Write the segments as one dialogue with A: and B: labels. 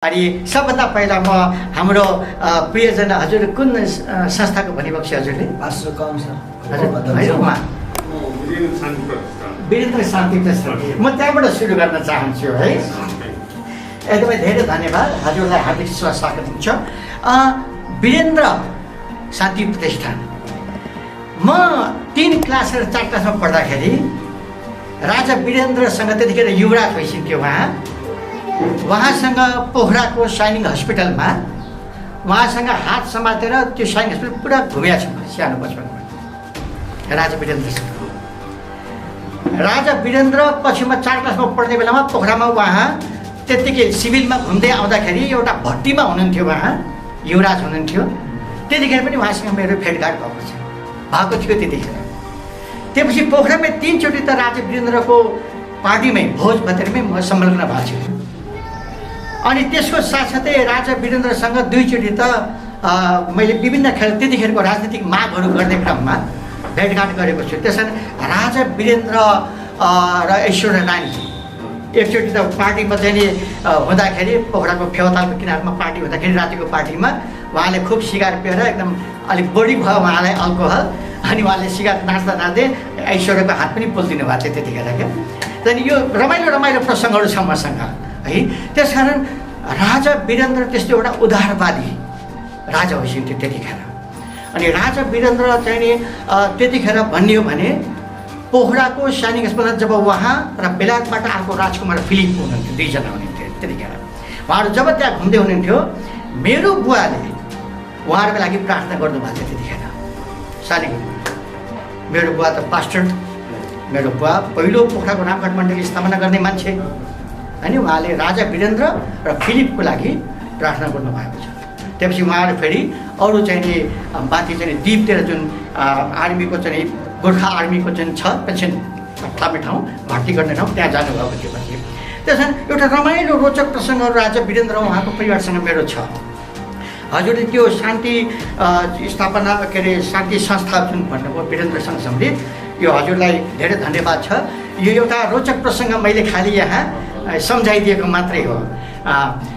A: अनि सबभन्दा पहिला म हाम्रो प्रियजना हजुर कुन संस्थाको भनिबक्सी हजुरले
B: पास्टर कम छ
A: वीरेन्द्र शान्ति ट्रस्ट म त्यहाँबाट सुरु गर्न चाहन्छु है। एकदमै धेरै धन्यवाद हजुरलाई हार्दिक स्वागत हुन्छ वीरेन्द्र शान्ति प्रतिष्ठान। म 3 क्लास र 4 क्लासमा पढ्दाखेरि राजा वीरेन्द्रसँग त्यतिखेर युवराज भइसक्यो उहाँसँग पोखराको सैनिक हस्पिटलमा उहाँसँग हात समातेर त्यो सैनिक हस्पिटल पुरा घुमेको छु सानो बचपनमा राजा वीरेन्द्रसँग। राजा वीरेन्द्र पछि म 4 क्लासमा पढ्ने बेलामा पोखरामा उहाँ त्यत्तिकै सिभिलमा घुम्दै आउँदाखेरि एउटा भट्टीमा हुनुहुन्थ्यो उहाँ युवराज हुनुहुन्थ्यो। त्यतिखेर पनि उहाँसँग मेरो भेटघाट भएको थियो त्यतिखेर। त्यसपछि पोखरामै 3 चोटि त राजा वीरेन्द्रको पार्टीमै भोज भतेरमै म संलग्न भएको छु। अनि त्यसको साथसाथै राजा वीरेन्द्रसँग 2 चोटि त मैले विभिन्न त्यतिखेरको राजनीतिक मागहरू गर्ने क्रममा भेटघाट गरेको छु। त्यसैले राजा वीरेन्द्र र ऐश्वर्या रानी एकचोटि त पार्टीमा चाहिँ नि हुँदाखेरि पोखराको फेवातालको किनारमा पार्टी हुँदाखेरि रातिको पार्टीमा उहाँले खुब सिगार पिएर एकदम अलिक बढी भयो उहाँलाई अल्कोहल। अनि उहाँले सिगार नाच्दा नाच्दै ऐश्वर्याको हात पनि पोलिदिनु भएको थियो त्यतिखेर क्या। त्यहाँदेखि यो रमाइलो प्रसङ्गहरू छ मसँग है। त्यसकारण राजा वीरेन्द्र त्यस्तो एउटा उदारवादी राजा भइसक्यो त्यतिखेर। अनि राजा वीरेन्द्र चाहिँ नि त्यतिखेर भनियो भने पोखराको सैनिक अस्पताल जब उहाँ र बेलायतबाट आएको राजकुमार फिलिप हुनुहुन्थ्यो 2 जना हुनुहुन्थ्यो त्यतिखेर। उहाँहरू जब त्यहाँ घुम्दै हुनुहुन्थ्यो मेरो बुवाले उहाँहरूको लागि प्रार्थना गर्नुभएको थियो त्यतिखेर सैनिक। मेरो बुवा त पास्टर, मेरो बुवा पहिलो पोखराको रामघाट मण्डली स्थापना गर्ने मान्छे अनि उहाँले राजा वीरेन्द्र र फिलिपको लागि प्रार्थना गर्नुभएको छ। त्यसपछि उहाँहरू फेरि अरू चाहिँ नि माथि चाहिँ द्वीपतिर जुन आर्मीको चाहिँ गोर्खा आर्मीको जुन छ पेन्सन थाप्ने ठाउँ भर्ती गर्ने ठाउँ त्यहाँ जानुभएको थियो पछि। त्यसमा एउटा रमाइलो रोचक प्रसङ्गहरू राजा वीरेन्द्र उहाँको परिवारसँग मेरो छ। हजुरले त्यो शान्ति स्थापना के अरे शान्ति संस्था जुन भन्नुभयो वीरेन्द्रसँग सम्बन्धित यो हजुरलाई धेरै धन्यवाद छ। यो एउटा रोचक प्रसङ्ग मैले खालि यहाँ सम्झाइदिएको मात्रै हो।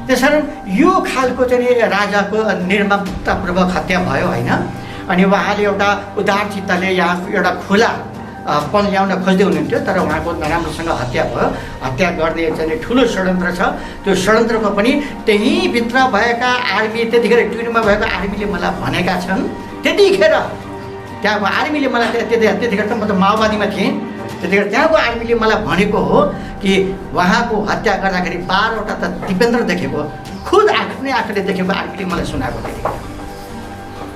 A: त्यसकारण यो खालको चाहिँ राजाको निर्ममतापूर्वक हत्या भयो होइन। अनि उहाँले एउटा उदार चित्तले यहाँ एउटा खुला पन ल्याउन खोज्दै हुनुहुन्थ्यो तर उहाँको नराम्रोसँग हत्या भयो। हत्या गर्ने चाहिँ ठुलो षड्यन्त्र छ। त्यो षड्यन्त्रको पनि त्यहीँभित्र भएका आर्मी त्यतिखेर ट्युनमा भएको आर्मीले मलाई भनेका छन् त्यतिखेर त्यहाँको आर्मीले मलाई त्यतिखेर त म त माओवादीमा थिएँ त्यतिखेर त्यहाँको आर्मीले मलाई भनेको हो कि उहाँको हत्या गर्दाखेरि 12वटा त दिपेन्द्र देखेको खुद आफ्नै आँखाले देखेको आर्मीले मलाई सुनाएको त्यतिखेर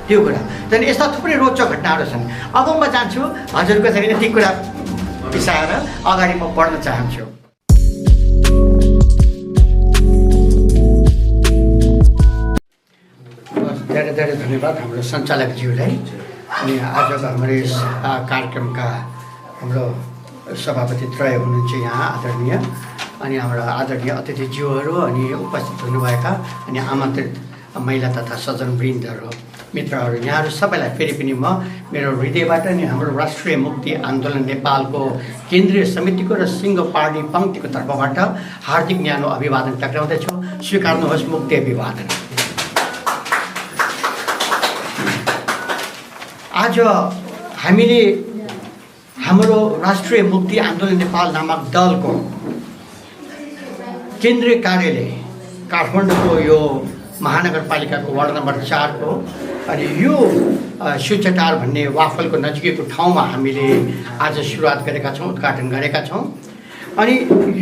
A: त्यो कुरा। त्यहाँदेखि यस्ता थुप्रै रोचक घटनाहरू छन्। अब म जान्छु हजुरको चाहिँ यति कुरा बिसाएर अगाडि म बढ्न चाहन्छु। धेरै धेरै धन्यवाद हाम्रो सञ्चालकज्यूलाई। अनि आजको हाम्रो यस कार्यक्रमका हाम्रो सभापति त्रय हुनुहुन्छ यहाँ आदरणीय अनि हाम्रो आदरणीय अतिथिज्यूहरू अनि उपस्थित हुनुभएका अनि आमन्त्रित महिला तथा सज्जनवृन्दहरू मित्रहरू यहाँहरू सबैलाई फेरि पनि म मेरो हृदयबाट नि हाम्रो राष्ट्रिय मुक्ति आन्दोलन नेपालको केन्द्रीय समितिको र सिङ्गो पार्टी पङ्क्तिको तर्फबाट हार्दिक न्यानो अभिवादन टक्राउँदैछु। स्वीकार्नुहोस् मुक्ति अभिवादन। आज हामीले हाम्रो राष्ट्रिय मुक्ति आन्दोलन नेपाल नामक दलको केन्द्रीय कार्यालय काठमाडौँको यो महानगरपालिकाको वार्ड नम्बर 4 को अनि यो सूचटार भन्ने वाफलको नजिकैको ठाउँमा हामीले आज सुरुवात गरेका छौँ, उद्घाटन गरेका छौँ। अनि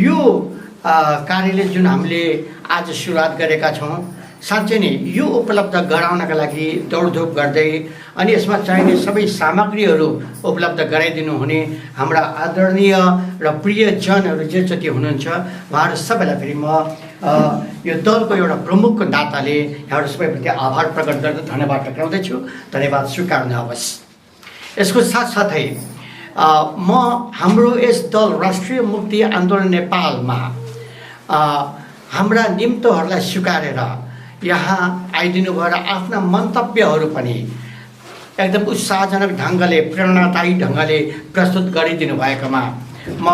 A: यो कार्यालय जुन हामीले आज सुरुवात गरेका छौँ साँच्चै नै यो उपलब्ध गराउनका लागि दौडधुप गर्दै अनि यसमा चाहिने सबै सामग्रीहरू उपलब्ध गराइदिनु हुने हाम्रा आदरणीय र प्रियजनहरू जे जति हुनुहुन्छ उहाँहरू सबैलाई फेरि म यो दलको एउटा प्रमुखको नाताले यहाँहरू सबैप्रति आभार प्रकट गर्दै धन्यवाद टक्राउँदैछु। धन्यवाद स्वीकार्नुहोस्। यसको साथसाथै म हाम्रो यस दल राष्ट्रिय मुक्ति आन्दोलन नेपालमा हाम्रा निम्तोहरूलाई स्वीकारेर यहाँ आइदिनु भएर आफ्ना मन्तव्यहरू पनि एकदम उत्साहजनक ढङ्गले प्रेरणादायी ढङ्गले प्रस्तुत गरिदिनु भएकोमा म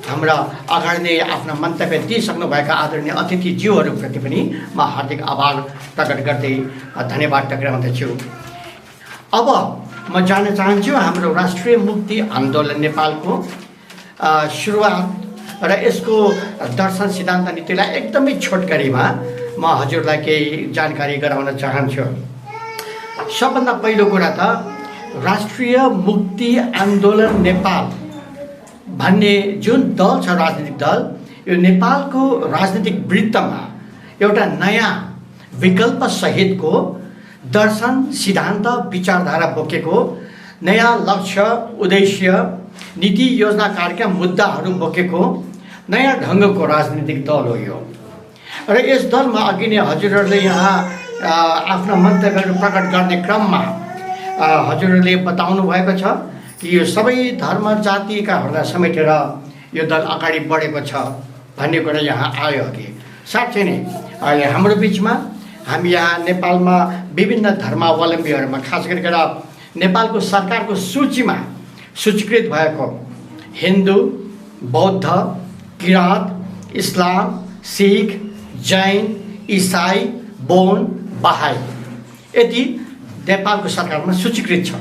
A: हाम्रा अगाडि नै आफ्ना मन्तव्य दिइसक्नुभएका आदरणीय अतिथिज्यूहरूप्रति पनि म हार्दिक आभार प्रकट गर्दै धन्यवाद टक्राउँदछु। अब म जान्न चाहन्छु हाम्रो राष्ट्रिय मुक्ति आन्दोलन नेपालको सुरुवात र यसको दर्शन सिद्धान्त नीतिलाई एकदमै छोटकरीमा म हजुरलाई केही जानकारी गराउन चाहन्छु। सबभन्दा पहिलो कुरा त राष्ट्रिय मुक्ति आन्दोलन नेपाल भन्ने जुन दल छ, राजनीतिक दल, यो नेपालको राजनीतिक वृत्तमा एउटा नयाँ विकल्प सहितको दर्शन सिद्धान्त विचारधारा बोकेको, नयाँ लक्ष्य उद्देश्य नीति योजना कार्यक्रम मुद्दाहरू बोकेको नयाँ ढङ्गको राजनीतिक दल हो यो। र यस दलमा अघि नै हजुरहरूले यहाँ आफ्ना मन्तव्यहरू प्रकट गर्ने क्रममा हजुरहरूले बताउनु भएको छ कि यो सबै धर्म जातिकाहरूलाई समेटेर यो दल अगाडि बढेको छ भन्ने कुरा यहाँ आयो अघि। साँच्चै नै अहिले हाम्रो बिचमा हामी यहाँ नेपालमा विभिन्न धर्मावलम्बीहरूमा खास गरेर नेपालको सरकारको सूचीमा सूचीकृत भएको हिन्दू, बौद्ध, किराँत, इस्लाम, सिख, जैन, इसाई, बोन, बहाई यति नेपालको सरकारमा सूचीकृत छ।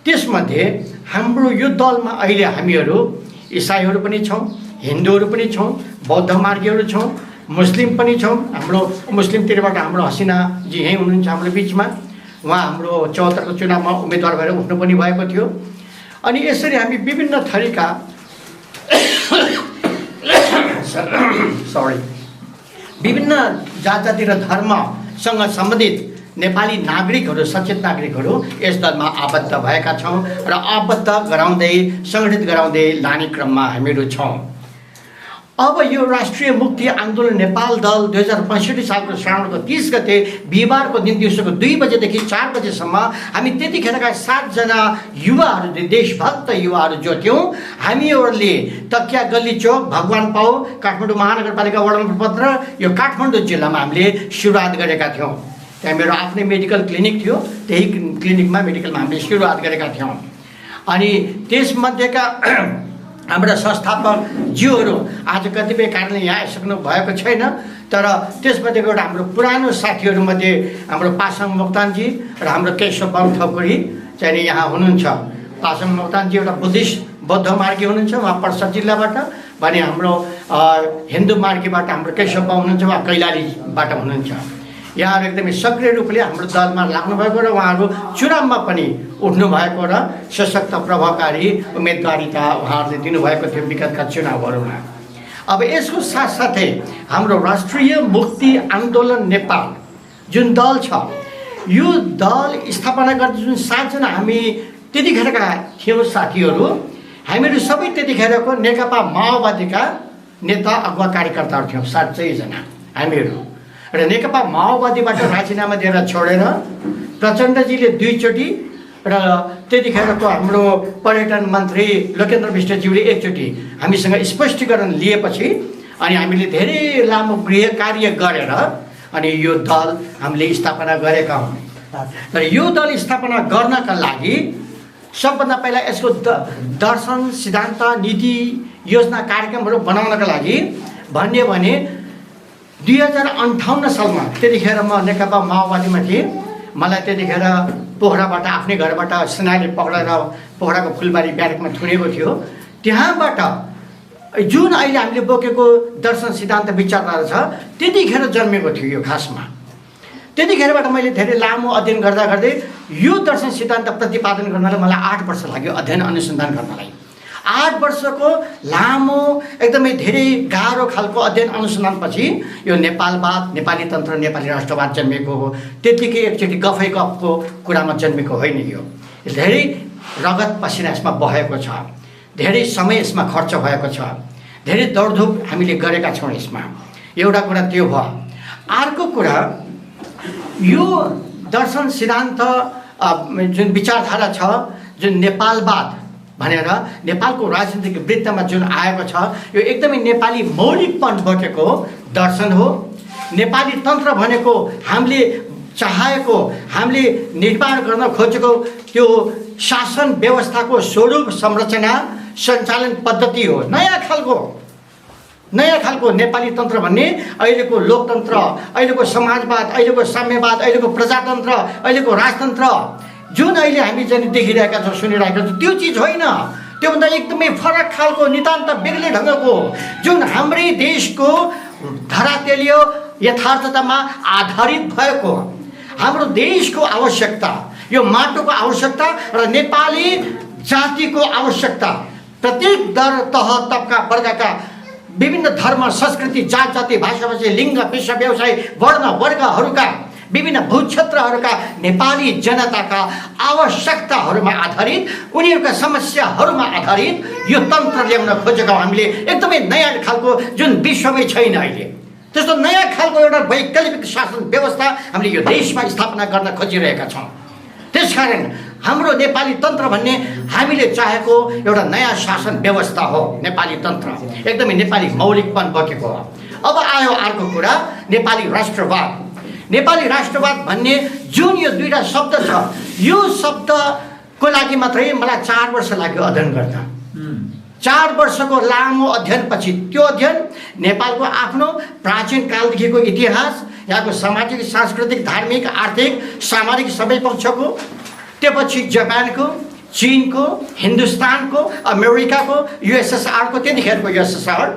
A: त्यसमध्ये हाम्रो यो दलमा अहिले हामीहरू इसाईहरू पनि छौँ, हिन्दूहरू पनि छौँ, बौद्ध मार्गीहरू छौँ, मुस्लिम पनि छौँ। हाम्रो मुस्लिमतिरबाट हाम्रो हसिनाजी यहीँ हुनुहुन्छ हाम्रो बिचमा, उहाँ हाम्रो 74 को चुनावमा उम्मेदवार भएर उठ्नु पनि भएको थियो। अनि यसरी हामी विभिन्न थरीका विभिन्न जात-जाति र धर्मसँग सम्बन्धित नेपाली नागरिकहरू, सचेत नागरिकहरू यस दलमा आबद्ध भएका छौँ र आबद्ध गराउँदै सङ्गठित गराउँदै लाने क्रममा हामीहरू छौँ। अब यो राष्ट्रिय मुक्ति आन्दोलन नेपाल दल 2065 सालको श्रावणको 30 गते बिहिबारको दिन दिउँसोको 2 बजेदेखि 4 बजेसम्म हामी त्यतिखेरका 7 जना युवाहरू, देशभक्त युवाहरू जो थियौँ, हामीहरूले तकिया गल्ली चौक, भगवान पाउ, काठमाडौँ महानगरपालिका वडा नम्बर 15 यो काठमाडौँ जिल्लामा हामीले सुरुवात गरेका थियौँ। त्यहाँ मेरो आफ्नै मेडिकल क्लिनिक थियो, त्यही क्लिनिकमा मेडिकलमा हामीले सुरुवात गरेका थियौँ। अनि त्यसमध्येका हाम्रा संस्थापक ज्यूहरू आज कतिपय कारणले यहाँ आइसक्नु भएको छैन, तर त्यसमध्येको एउटा हाम्रो पुरानो साथीहरूमध्ये हाम्रो पासाङ मोक्तानजी र हाम्रो केशव बाबु थकुरी चाहिँ यहाँ हुनुहुन्छ। पासाङ मोक्तानजी एउटा बौद्ध मार्गी हुनुहुन्छ, उहाँ पर्सा जिल्लाबाट, भने हाम्रो हिन्दू मार्गीबाट हाम्रो केशव बाबु हुनुहुन्छ, उहाँ कैलालीबाट हुनुहुन्छ। यहाँहरू एकदमै सक्रिय रूपले हाम्रो दलमा लाग्नुभएको र उहाँहरू चुनावमा पनि उठ्नुभएको र सशक्त प्रभावकारी उम्मेदवारिता उहाँहरूले दिनुभएको थियो विगतका चुनावहरूमा। अब यसको साथसाथै हाम्रो राष्ट्रिय मुक्ति आन्दोलन नेपाल जुन दल छ, यो दल स्थापना गर्दा जुन 7 जना हामी त्यतिखेरका थियौँ साथीहरू, हामीहरू सबै त्यतिखेरको नेकपा माओवादीका नेता अगुवा कार्यकर्ताहरू थियौँ 7 जना हामीहरू। र नेकपा माओवादीबाट राजीनामा दिएर छोडेर प्रचण्डजीले 2 चोटि र त्यतिखेरको हाम्रो पर्यटन मन्त्री लोकेन्द्र विष्टज्यूले 1 चोटि हामीसँग स्पष्टीकरण लिएपछि अनि हामीले धेरै लामो गृह कार्य गरेर अनि यो दल हामीले स्थापना गरेका हौँ। तर यो दल स्थापना गर्नका लागि सबभन्दा पहिला यसको दर्शन सिद्धान्त नीति योजना कार्यक्रमहरू बनाउनका लागि भने 2058 सालमा त्यतिखेर म नेकपा माओवादीमा थिएँ। मलाई त्यतिखेर पोखराबाट आफ्नै घरबाट सेनाले पक्रेर पोखराको फुलबारी ब्यारेकमा थुनेको थियो। त्यहाँबाट जुन अहिले हामीले बोकेको दर्शन सिद्धान्त विचारधारा छ त्यतिखेर जन्मेको थियो यो खासमा। त्यतिखेरबाट मैले धेरै लामो अध्ययन गर्दा गर्दै यो दर्शन सिद्धान्त प्रतिपादन गर्नलाई मलाई 8 वर्ष लाग्यो अध्ययन अनुसन्धान गर्नलाई। 8 वर्षको लामो एकदमै धेरै गाह्रो खालको अध्ययन अनुसन्धानपछि यो नेपालवाद, नेपाली तन्त्र, नेपाली राष्ट्रवाद जन्मेको हो। त्यतिकै एकचोटि गफै गफको कुरामा जन्मेको होइन। यो धेरै रगत पसिना यसमा बहेको छ, धेरै समय यसमा खर्च भएको छ, धेरै दौडधुप हामीले गरेका छौँ यसमा। एउटा कुरा त्यो भयो। अर्को कुरा यो दर्शन सिद्धान्त जुन विचारधारा छ, जुन नेपालवाद भनेर नेपालको राजनीतिक वृत्तमा जुन आएको छ, यो एकदमै नेपाली मौलिकपन बोकेको दर्शन हो। नेपाली तन्त्र भनेको हामीले चाहेको, हामीले निर्माण गर्न खोजेको त्यो शासन व्यवस्थाको स्वरूप संरचना, सञ्चालन पद्धति हो। नयाँ खालको नेपाली तन्त्र भन्ने अहिलेको लोकतन्त्र, अहिलेको समाजवाद, अहिलेको साम्यवाद, अहिलेको प्रजातन्त्र, अहिलेको राजतन्त्र जुन अहिले हामी चाहिँ देखिरहेका छौँ, सुनिरहेका छौँ, त्यो चिज होइन। त्योभन्दा एकदमै फरक खालको, नितान्त बेग्लै ढङ्गको, जुन हाम्रै देशको धरातलीय यथार्थतामा आधारित भएको, हाम्रो देशको आवश्यकता, यो माटोको आवश्यकता र नेपाली जातिको आवश्यकता, प्रत्येक दर तह तबका वर्गका विभिन्न धर्म, संस्कृति, जात जाति, भाषा भाषी, लिङ्ग, पेसा, व्यवसाय, वर्ण वर्गहरूका विभिन्न भूक्षेत्रहरूका नेपाली जनताका आवश्यकताहरूमा आधारित, उनीहरूका समस्याहरूमा आधारित यो तन्त्र ल्याउन खोजेका हामीले एकदमै नयाँ खालको, जुन विश्वमै छैन अहिले, त्यस्तो नयाँ खालको एउटा वैकल्पिक शासन व्यवस्था हामीले यो देशमा स्थापना गर्न खोजिरहेका छौँ। त्यसकारण हाम्रो नेपाली तन्त्र भन्ने हामीले चाहेको एउटा नयाँ शासन व्यवस्था हो। नेपाली तन्त्र एकदमै नेपाली मौलिकपन बोकेको हो। अब आयो अर्को कुरा, नेपाली राष्ट्रवाद। नेपाली राष्ट्रवाद भन्ने जुन यो दुईटा शब्द छ, यो शब्दको लागि मात्रै मलाई 4 वर्ष लाग्यो अध्ययन गर्न। 4 वर्षको लामो अध्ययनपछि त्यो अध्ययन नेपालको आफ्नो प्राचीन कालदेखिको इतिहास, यहाँको सामाजिक, सांस्कृतिक, धार्मिक, आर्थिक, सामाजिक सबै पक्षको, त्यसपछि जापानको, चीनको, हिन्दुस्तानको, अमेरिकाको, युएसएसआरको, त्यतिखेरको युएसएसआर,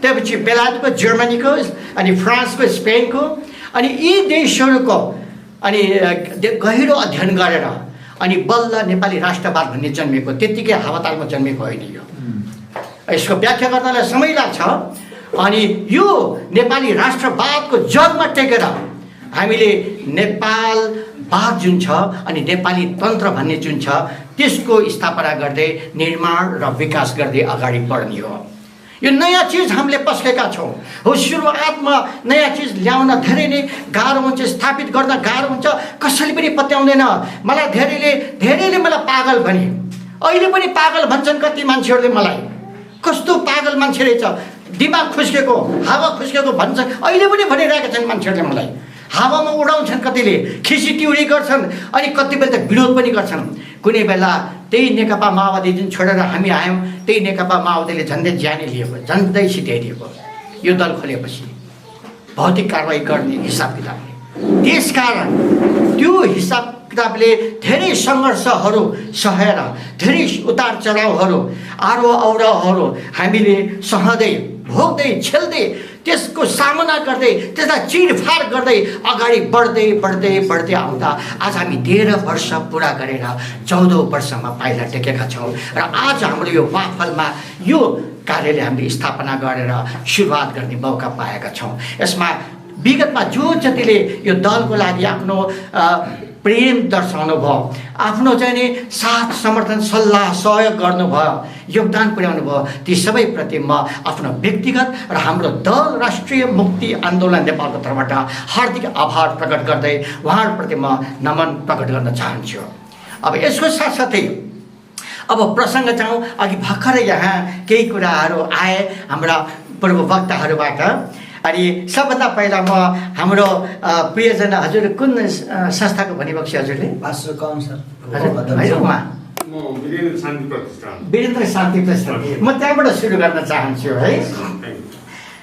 A: त्यसपछि बेलायतको, जर्मनीको, अनि फ्रान्सको, स्पेनको, अनि यी देशहरूको अनि गहिरो अध्ययन गरेर अनि बल्ल नेपाली राष्ट्रवाद भन्ने जन्मेको, त्यतिकै हावातालमा जन्मेको होइन। यो यसको व्याख्या गर्नलाई समय लाग्छ। अनि यो नेपाली राष्ट्रवादको जगमा टेकेर हामीले नेपालवाद जुन छ अनि नेपाली तन्त्र भन्ने जुन छ त्यसको स्थापना गर्दै निर्माण र विकास गर्दै अगाडि बढ्ने हो। यो नयाँ चिज हामीले पस्केका छौँ। हो, सुरुवातमा नयाँ चिज ल्याउन धेरै नै गाह्रो हुन्छ, स्थापित गर्न गाह्रो हुन्छ, कसैले पनि पत्याउँदैन। मलाई धेरैले मलाई पागल भने, अहिले पनि पागल भन्छन् कति मान्छेहरूले मलाई, कस्तो पागल मान्छे रहेछ, दिमाग खुस्केको, हावा खुस्केको भन्छन्, अहिले पनि भनिरहेका छन् मान्छेहरूले मलाई। हावामा उडाउँछन्, कतिले खिसी टिउरी गर्छन्, अनि कति बेला त विरोध पनि गर्छन्। कुनै बेला त्यही नेकपा माओवादी जुन छोडेर हामी आयौँ, त्यही नेकपा माओवादीले झन्डै ज्यानै लिएको, झन्डै सिध्याइदिएको यो दल खोलेपछि भौतिक कारवाही गर्ने हिसाब किताबले। त्यसकारण त्यो हिसाब किताबले धेरै सङ्घर्षहरू सहेर, धेरै उतार चढाउहरू, आरोह अवरोहहरू हामीले सहँदै, भोग्दै, झेल्दै, त्यसको सामना गर्दै, त्यसलाई चिरफार गर्दै अगाडि बढ्दै आउँदा आज हामी 13 वर्ष पुरा गरेर 14औं वर्षमा पाइला टेकेका छौँ। र आज हाम्रो यो वाफलमा यो कार्यले हामीले स्थापना गरेर सुरुवात गर्ने मौका पाएका छौँ। यसमा विगतमा जो जतिले यो दलको लागि आफ्नो प्रेम दर्शाउनु भयो, आफ्नो चाहिँ नि साथ, समर्थन, सल्लाह, सहयोग गर्नुभयो, योगदान पुर्याउनु भयो, ती सबैप्रति म आफ्नो व्यक्तिगत र हाम्रो दल राष्ट्रिय मुक्ति आन्दोलन नेपालको तर्फबाट हार्दिक आभार प्रकट गर्दै उहाँहरूप्रति म नमन प्रकट गर्न चाहन्छु। अब यसको साथसाथै अब प्रसङ्ग जाउँ। अघि भर्खरै यहाँ केही कुराहरू आए हाम्रा पूर्व वक्ताहरूबाट। अनि सबभन्दा पहिला म हाम्रो प्रियजना, हजुर कुन संस्थाको भनिबक्छ हजुरले?
B: मास्टर कम सर
A: हजुर,
C: म वीरेन्द्र शान्ति प्रतिष्ठान।
A: वीरेन्द्र शान्ति प्रतिष्ठान, म त्यहाँबाट सुरु गर्न चाहन्छु है।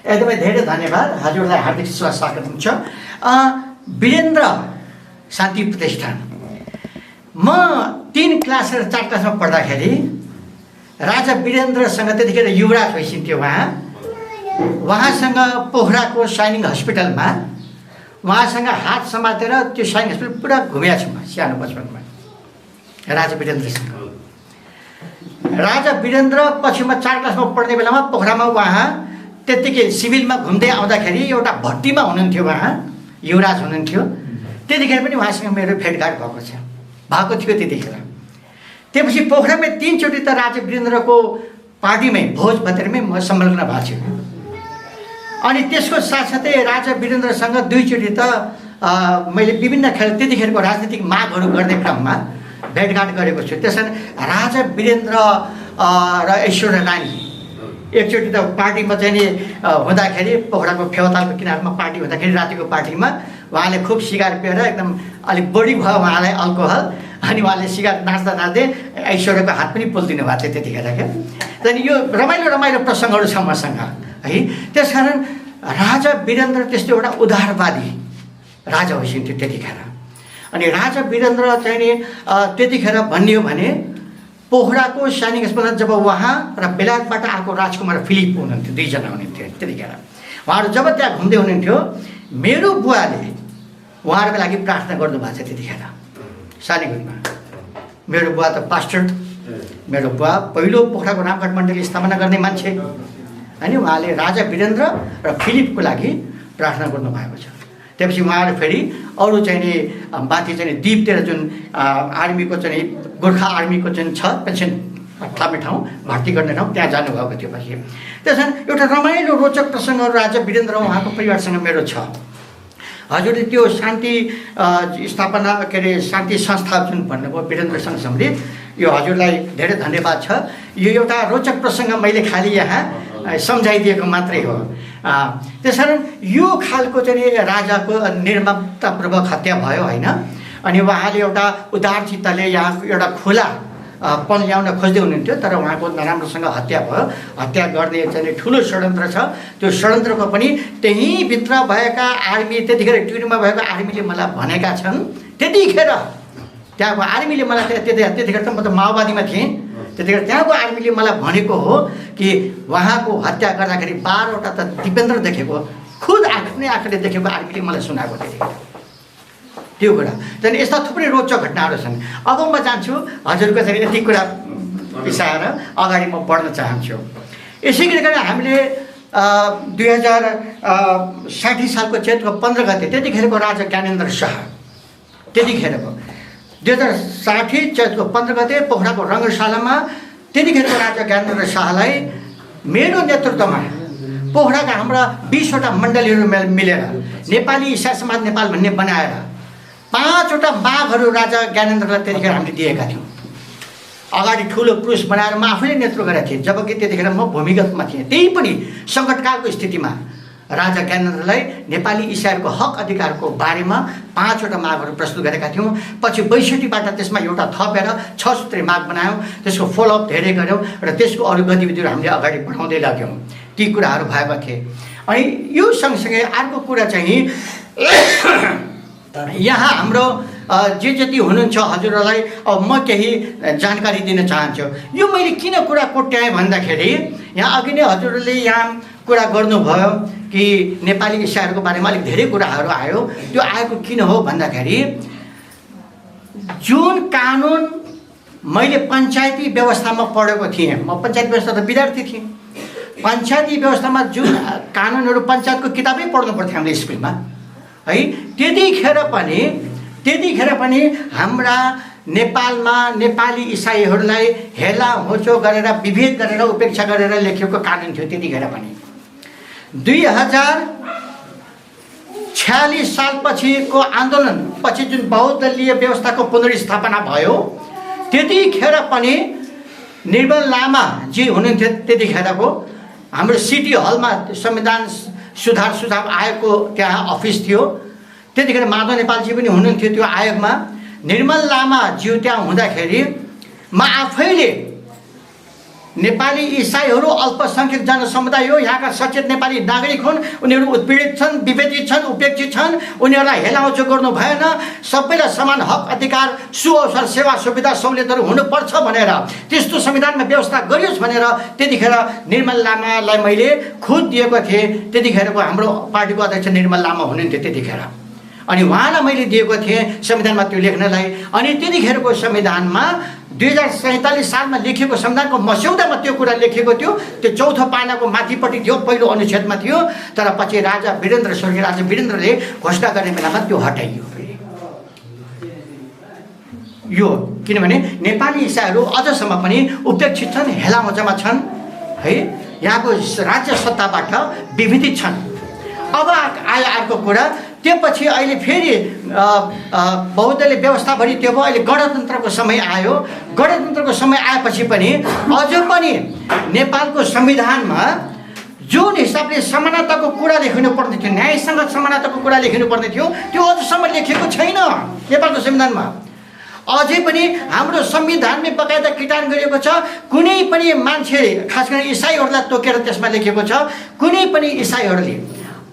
A: एकदमै धेरै धन्यवाद, हजुरलाई हार्दिक स्वागत छ। वीरेन्द्र शान्ति प्रतिष्ठान, म 3 क्लास र 4 क्लासमा पढ्दाखेरि राजा वीरेन्द्रसँग, त्यतिखेर युवराज भइसक्यो उहाँसँग पोखराको सैनिक हस्पिटलमा उहाँसँग हात समातेर त्यो सैनिक हस्पिटल पुरा घुमेको छु म सानो बचपनमा राजा वीरेन्द्रसँग। राजा वीरेन्द्र पछि म 4 क्लासमा पढ्ने बेलामा पोखरामा उहाँ त्यतिकै सिभिलमा घुम्दै आउँदाखेरि एउटा भट्टीमा हुनुहुन्थ्यो, उहाँ युवराज हुनुहुन्थ्यो। त्यतिखेर पनि उहाँसँग मेरो भेटघाट भएको थियो त्यतिखेर। त्यसपछि पोखरामै 3 चोटि त राजा वीरेन्द्रको पार्टीमै, भोज भतेरमै म सम्मेलन भएको छु। अनि त्यसको साथसाथै राजा वीरेन्द्रसँग 2 चोटि त मैले विभिन्न त्यतिखेरको राजनीतिक मागहरू गर्ने क्रममा भेटघाट गरेको छु। त्यसैले राजा वीरेन्द्र र ऐश्वर्या रानी एकचोटि त पार्टीमा चाहिँ नि हुँदाखेरि, पोखराको फेवातालको किनारमा पार्टी हुँदाखेरि रातिको पार्टीमा उहाँले खुब सिगार पिएर एकदम अलिक बढी भयो उहाँलाई अल्कोहल, अनि उहाँले सिगार नाच्दा नाच्दै ऐश्वर्याको हात पनि पोलिदिनु भएको थियो त्यतिखेर क्या। त्यहाँदेखि यो रमाइलो प्रसङ्गहरू छ मसँग है। त्यस कारण राजा वीरेन्द्र त्यस्तो एउटा उदारवादी राजा होइसिन्थ्यो त्यतिखेर। अनि राजा वीरेन्द्र चाहिँ नि त्यतिखेर भनियो भने पोखराको सैनिक अस्पताल जब उहाँ र बेलायतबाट आएको राजकुमार फिलिप हुनुहुन्थ्यो, दुईजना हुनुहुन्थ्यो त्यतिखेर। उहाँहरू जब त्यहाँ घुम्दै हुनुहुन्थ्यो, मेरो बुवाले उहाँहरूको लागि प्रार्थना गर्नुभएको छ त्यतिखेर सानीगुटमा। मेरो बुवा त पास्टर, मेरो बुवा पहिलो पोखराको रामघाट मण्डली स्थापना गर्ने मान्छे होइन। उहाँले राजा वीरेन्द्र र फिलिपको लागि प्रार्थना गर्नुभएको छ। त्यसपछि उहाँहरू फेरि अरू चाहिँ नि माथि चाहिँ द्वीपतिर जुन आर्मीको चाहिँ गोर्खा आर्मीको जुन छ पेन्सन थाप्ने ठाउँ, भर्ती गर्ने ठाउँ, त्यहाँ जानुभएको थियो पछि। त्यस कारण एउटा रमाइलो रोचक प्रसङ्गहरू राजा वीरेन्द्र उहाँको परिवारसँग मेरो छ। हजुरले त्यो शान्ति स्थापना के अरे शान्ति संस्था जुन भन्नुभयो वीरेन्द्रसँग सम्बन्धित, यो हजुरलाई धेरै धन्यवाद छ। यो एउटा रोचक प्रसङ्ग मैले खालि यहाँ सम्झाइदिएको मात्रै हो। त्यस कारण यो खालको चाहिँ राजाको निर्ममतापूर्वक हत्या भयो होइन। अनि उहाँले एउटा उदार चित्तले यहाँ एउटा खुला पन ल्याउन खोज्दै हुनुहुन्थ्यो, तर उहाँको नराम्रोसँग हत्या भयो। हत्या गर्ने चाहिँ ठुलो षड्यन्त्र छ। त्यो षड्यन्त्रको पनि त्यहीँभित्र भएका आर्मी, त्यतिखेर ट्युरीमा भएको आर्मीले मलाई भनेका छन्। त्यतिखेर त्यहाँको आर्मीले मलाई त्यतिखेर त म त माओवादीमा थिएँ, त्यतिखेर त्यहाँको आर्मीले मलाई भनेको हो कि उहाँको हत्या गर्दाखेरि 12वटा त दिपेन्द्र देखेको, खुद आफ्नै आँखाले देखेको आर्मीले मलाई सुनाएको त्यतिखेर त्यो कुरा। त्यहाँदेखि यस्ता थुप्रै रोचक घटनाहरू छन्। अब म जान्छु हजुरको चाहिँ यति कुरा बिसाएर अगाडि म बढ्न चाहन्छु। यसै गरी हामीले 2060 सालको चैतको 15 गते त्यतिखेरको राजा ज्ञानेन्द्र शाह, त्यतिखेरको 2060 चैतको 15 गते पोखराको रङ्गशालामा त्यतिखेरको राजा ज्ञानेन्द्र शाहलाई मेरो नेतृत्वमा पोखराका हाम्रा 20वटा मण्डलीहरू मिलेर नेपाली इसाई समाज नेपाल भन्ने बनाएर 5वटा मागहरू राजा ज्ञानेन्द्रलाई त्यतिखेर हामीले दिएका थियौँ। अगाडि ठुलो पुरुष बनाएर म आफैले नेतृत्व गरेका थिएँ, जबकि त्यतिखेर म भूमिगतमा थिएँ। त्यही पनि सङ्कटकालको स्थितिमा राजा ज्ञानेन्द्रलाई नेपाली इसाईहरूको हक अधिकारको बारेमा 5वटा मागहरू प्रस्तुत गरेका थियौँ। पछि 62बाट त्यसमा एउटा थपेर 6 सूत्रे माग बनायौँ। त्यसको फलोअप धेरै गऱ्यौँ र त्यसको अरू गतिविधिहरू हामीले अगाडि बढाउँदै लाग्यौँ। ती कुराहरू भएका थिए। अनि यो सँगसँगै अर्को कुरा चाहिँ यहाँ हाम्रो जे जति हुनुहुन्छ हजुरहरूलाई अब म केही जानकारी दिन चाहन्छु। यो मैले किन कुरा कोट्याएँ भन्दाखेरि यहाँ अघि नै हजुरहरूले यहाँ कुरा गर्नुभयो कि नेपाली इसाईहरूको बारेमा अलिक धेरै कुराहरू आयो। त्यो आएको किन हो भन्दाखेरि जुन कानुन मैले पञ्चायती व्यवस्थामा पढेको थिएँ, म पञ्चायत व्यवस्था त विद्यार्थी थिएँ। पञ्चायती व्यवस्थामा जुन कानुनहरू पञ्चायतको किताबै पढ्नु पर्थ्यो हाम्रो स्कुलमा है, त्यतिखेर पनि हाम्रा नेपालमा नेपाली इसाईहरूलाई हेला होचो गरेर विभेद गरेर उपेक्षा गरेर लेखिएको कानुन थियो। त्यतिखेर पनि 2046 सालपछिको आन्दोलनपछि जुन बहुदलीय व्यवस्थाको पुनर्स्थापना भयो, त्यतिखेर पनि निर्मल लामाजी हुनुहुन्थ्यो। त्यतिखेरको हाम्रो सिटी हलमा संविधान सुधार सुझाव आयोगको त्यहाँ अफिस थियो। त्यतिखेर माधव नेपालजी पनि हुनुहुन्थ्यो त्यो आयोगमा। निर्मल लामाज्यू त्यहाँ हुँदाखेरि म आफैले नेपाली इसाईहरू अल्पसङ्ख्यक जनसमुदाय हो, यहाँका सचेत नेपाली नागरिक हुन्, उनीहरू उत्पीडित छन्, विभेदित छन्, उपेक्षित छन्, उनीहरूलाई हेलाउचो गर्नु भएन, सबैलाई समान हक अधिकार सुअवसर सेवा सुविधा सहुलियतहरू हुनुपर्छ भनेर त्यस्तो संविधानमा व्यवस्था गरियोस् भनेर त्यतिखेर निर्मल लामालाई मैले खुद दिएको थिएँ। त्यतिखेरको हाम्रो पार्टीको अध्यक्ष निर्मल लामा हुनुहुन्थ्यो त्यतिखेर। अनि उहाँलाई मैले दिएको थिएँ संविधानमा त्यो लेख्नलाई। अनि त्यतिखेरको संविधानमा 2047 सालमा लेखिएको संविधानको मस्यौदामा त्यो कुरा लेखिएको थियो। त्यो चौथो पानाको माथिपट्टि थियो, पहिलो अनुच्छेदमा थियो। तर पछि राजा वीरेन्द्र, स्वर्गीय राजा वीरेन्द्रले घोषणा गर्ने बेलामा त्यो हटाइयो। यो किनभने नेपाली इसाईहरू अझसम्म पनि उपेक्षित छन्, हेलामोचामा छन् है, यहाँको राज्य सत्ताबाट विभेदित छन्। अब आयो अर्को कुरा, त्यो पछि अहिले फेरि बहुदलीय व्यवस्थाभरि त्यो भयो। अहिले गणतन्त्रको समय आयो। गणतन्त्रको समय आएपछि पनि अझ पनि नेपालको संविधानमा जुन हिसाबले समानताको कुरा लेखिनु पर्ने थियो, न्यायसँग समानताको कुरा लेखिनु पर्ने थियो, त्यो अझसम्म लेखेको छैन नेपालको संविधानमा। अझै पनि हाम्रो संविधानमै बकायदा किटान गरिएको छ। कुनै पनि मान्छे खास गरी इसाईहरूलाई तोकेर त्यसमा लेखेको छ कुनै पनि इसाईहरूले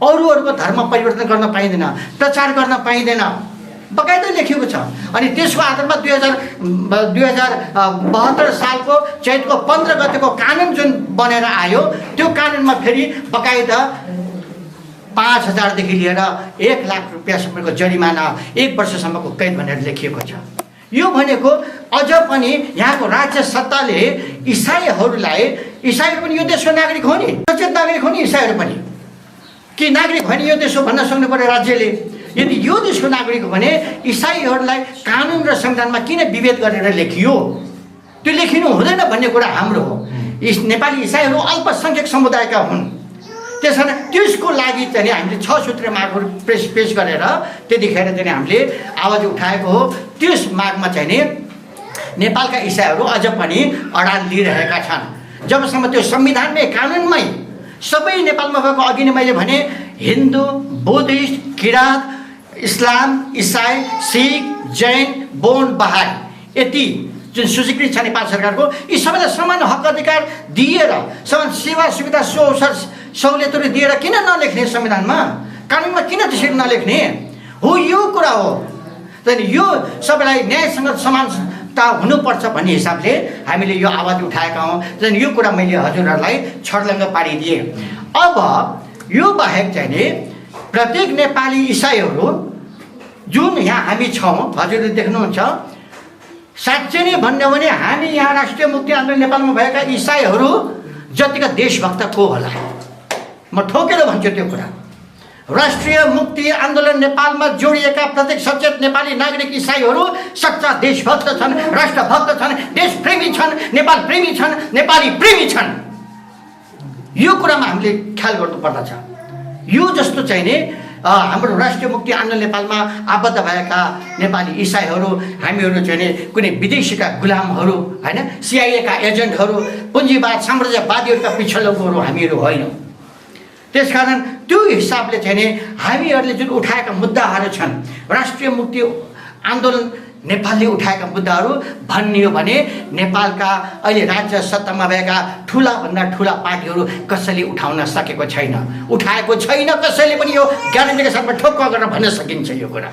A: अरूहरूको धर्म परिवर्तन गर्न पाइँदैन, प्रचार गर्न पाइँदैन, बकायदा लेखिएको छ। अनि त्यसको आधारमा 2072 सालको चैतको 15 गतेको कानुन जुन बनेर आयो त्यो कानुनमा फेरि बकायदा 5,000 देखि लिएर 1 लाख रुपियाँसम्मको जरिमाना 1 वर्षसम्मको कैद भनेर लेखिएको छ। यो भनेको अझ पनि यहाँको राज्य सत्ताले इसाईहरू पनि यो देशको नागरिक हो नि, सचेत नागरिक हो नि इसाईहरू पनि, कि नागरिक होइन यो देश हो भन्न सक्नु पर्यो राज्यले। यदि यो देशको नागरिक हो भने इसाईहरूलाई कानुन र संविधानमा किन विभेद गरेर लेखियो? त्यो लेखिनु हुँदैन भन्ने कुरा हाम्रो हो। नेपाली इसाईहरू अल्पसङ्ख्यक समुदायका हुन्, त्यसकारण त्यसको लागि चाहिँ हामीले 6 सूत्रीय मागहरू पेश गरेर त्यतिखेर चाहिँ हामीले आवाज उठाएको हो। त्यस मागमा चाहिँ नि नेपालका इसाईहरू अझ पनि अडान लिइरहेका छन्। जबसम्म त्यो संविधानमै कानुनमै सबै नेपालमा भएको, अघि नै मैले भने हिन्दू, बुद्धिस्ट, किराँत, इस्लाम, इसाई, सिख, जैन, बोन, बहाई यति जुन सूचीकृत छ नेपाल सरकारको, यी सबैलाई समान हक अधिकार दिएर समान सेवा सुविधा सहुलियतहरू दिएर किन नलेख्ने? संविधानमा कानुनमा किन त्यसरी नलेख्ने हो? यो कुरा हो। यो सबैलाई न्यायसँग समानता हुनुपर्छ भन्ने हिसाबले हामीले यो आवाज उठाएका हौँ। यो कुरा मैले हजुरहरूलाई छर्लङ्ग पारिदिएँ। अब यो बाहेक चाहिँ नि प्रत्येक नेपाली इसाईहरू जुन यहाँ हामी छौँ, हजुरले देख्नुहुन्छ, साँच्चै नै भन्यो भने हामी यहाँ राष्ट्रिय मुक्ति आन्दोलन नेपालमा भएका इसाईहरू जतिका देशभक्त को होला? म ठोकेर भन्छु त्यो कुरा। राष्ट्रिय मुक्ति आन्दोलन नेपालमा जोडिएका प्रत्येक सचेत नेपाली नागरिक इसाईहरू सच्चा देशभक्त छन्, राष्ट्रभक्त छन्, देशप्रेमी छन्, नेपाल प्रेमी छन्, नेपाली प्रेमी छन्। यो कुरामा हामीले ख्याल गर्नुपर्दछ। यो जस्तो चाहिँ नि हाम्रो राष्ट्रिय मुक्ति आन्दोलन नेपालमा आबद्ध भएका नेपाली इसाईहरू हामीहरू चाहिँ नि कुनै विदेशीका गुलामहरू होइन, सिआइएका एजेन्टहरू, पुँजीवाद साम्राज्यवादीहरूका पिछलौहरू हामीहरू होइनौँ। त्यसकारण त्यो हिसाबले चाहिँ नि हामीहरूले जुन उठाएका मुद्दाहरू छन्, राष्ट्रिय मुक्ति आन्दोलन नेपालले उठाएका मुद्दाहरू भन्ने हो भने नेपालका अहिले राज्य सत्तामा भएका ठुलाभन्दा ठुला पार्टीहरू कसैले उठाउन सकेको छैन, उठाएको छैन कसैले पनि। यो ग्यारेन्टीका साथमा ठोक्क गरेर भन्न सकिन्छ यो कुरा।